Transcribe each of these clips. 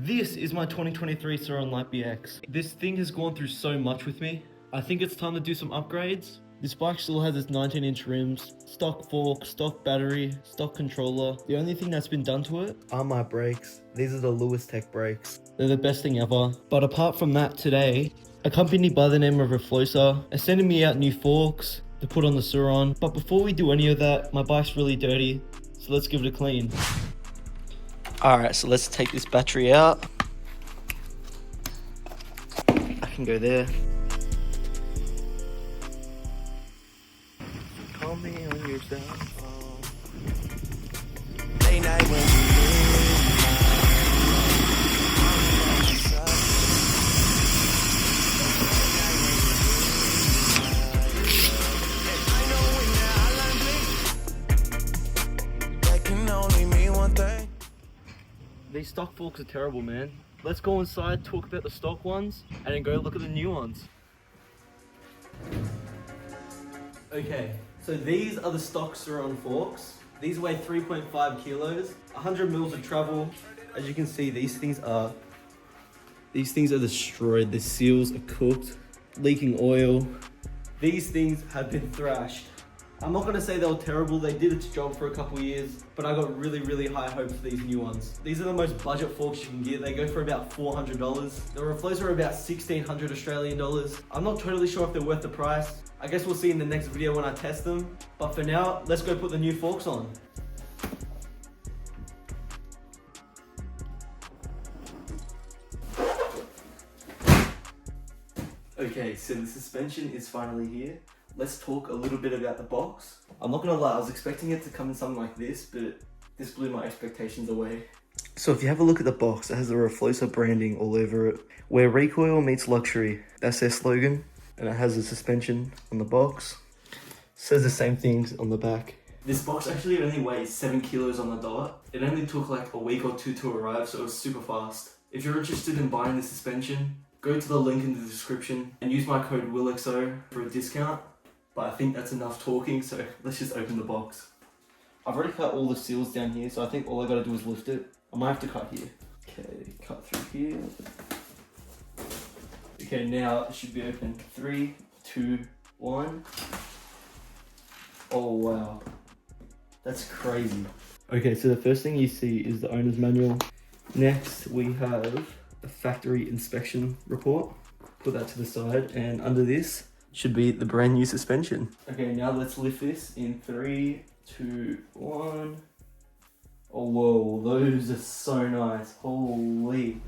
This is my 2023 SurRon Light BX. This thing has gone through so much with me. I think it's time to do some upgrades. This bike still has its 19-inch rims, stock fork, stock battery, stock controller. The only thing that's been done to it are my brakes. These are the Lewis Tech brakes. They're the best thing ever. But apart from that, today, a company by the name of Rfloxa is sending me out new forks to put on the SurRon. But before we do any of that, my bike's really dirty, so let's give it a clean. Alright, so let's take this battery out. I can go there. Call me on your cell phone. Late night when that can only mean one thing. These stock forks are terrible, man. Let's go inside, talk about the stock ones, and then go look at the new ones. Okay, so these are the stock SurRon forks. These weigh 3.5 kilos, 100 mils of travel. As you can see, these things are destroyed. The seals are cooked, leaking oil. These things have been thrashed. I'm not gonna say they were terrible, they did its job for a couple of years, but I got really high hopes for these new ones. These are the most budget forks you can get. They go for about $400. The Rfloxa are about 1,600 Australian dollars. I'm not totally sure if they're worth the price. I guess we'll see in the next video when I test them. But for now, let's go put the new forks on. Okay, so the suspension is finally here. Let's talk a little bit about the box. I'm not gonna lie, I was expecting it to come in something like this, but this blew my expectations away. So if you have a look at the box, it has the Rfloxa branding all over it. Where recoil meets luxury, that's their slogan. And it has the suspension on the box. Says the same things on the back. This box actually only weighs 7 kilos on the dot. It only took like a week or two to arrive, so it was super fast. If you're interested in buying the suspension, go to the link in the description and use my code WILLXO for a discount. But I think that's enough talking, so let's just open the box. I've already cut all the seals down here, so I think all I gotta do is lift it. I might have to cut here. Okay, cut through here. Okay, now it should be open. 3, 2, 1. Oh wow, that's crazy. Okay, so the first thing you see is the owner's manual. Next, we have a factory inspection report. Put that to the side, and under this should be the brand new suspension. Okay, now let's lift this in 3, 2, 1. Oh whoa, those are so nice. Holy.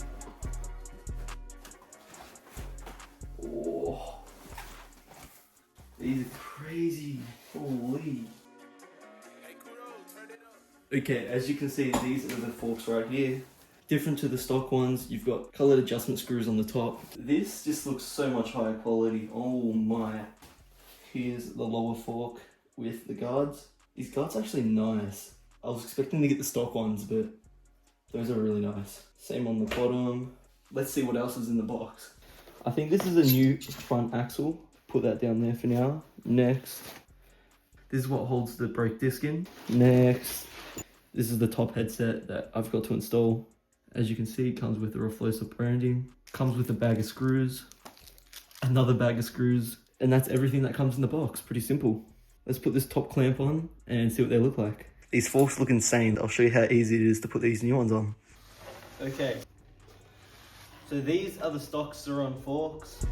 Oh, these are crazy. Holy. Okay, as you can see, these are the forks right here. Different to the stock ones, you've got colored adjustment screws on the top. This just looks so much higher quality. Oh my. Here's the lower fork with the guards. These guards are actually nice. I was expecting to get the stock ones, but those are really nice. Same on the bottom. Let's see what else is in the box. I think this is a new front axle. Put that down there for now. Next, this is what holds the brake disc in. Next, this is the top headset that I've got to install. As you can see, it comes with the Rfloxa branding. Comes with a bag of screws, another bag of screws, and that's everything that comes in the box. Pretty simple. Let's put this top clamp on and see what they look like. These forks look insane. I'll show you how easy it is to put these new ones on. Okay. So these are the stock SurRon forks.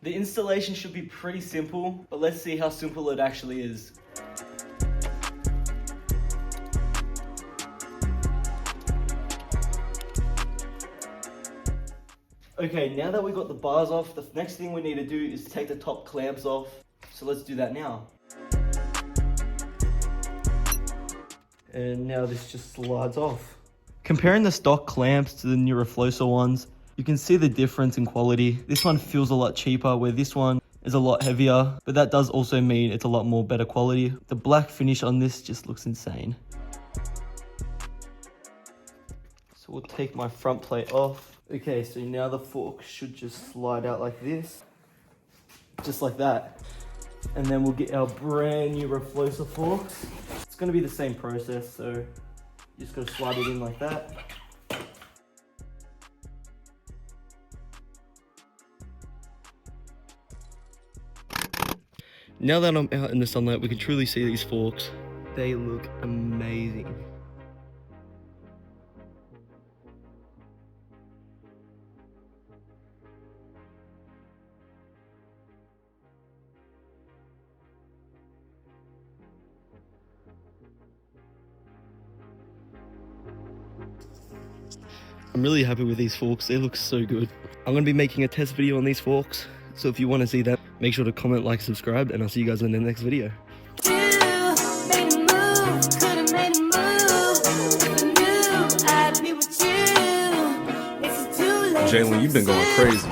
The installation should be pretty simple, but let's see how simple it actually is. Okay, now that we got the bars off, the next thing we need to do is take the top clamps off. So let's do that now. And now this just slides off. Comparing the stock clamps to the new Rfloxa ones, you can see the difference in quality. This one feels a lot cheaper, where this one is a lot heavier, but that does also mean it's a lot more better quality. The black finish on this just looks insane. So we'll take my front plate off. Okay, so now the fork should just slide out like this. Just like that. And then we'll get our brand new Rfloxa forks. It's gonna be the same process, so you just gotta slide it in like that. Now that I'm out in the sunlight, we can truly see these forks. They look amazing. I'm really happy with these forks. They look so good. I'm going to be making a test video on these forks. So if you want to see that, make sure to comment, like, subscribe, and I'll see you guys in the next video. Jalen, you've been going crazy.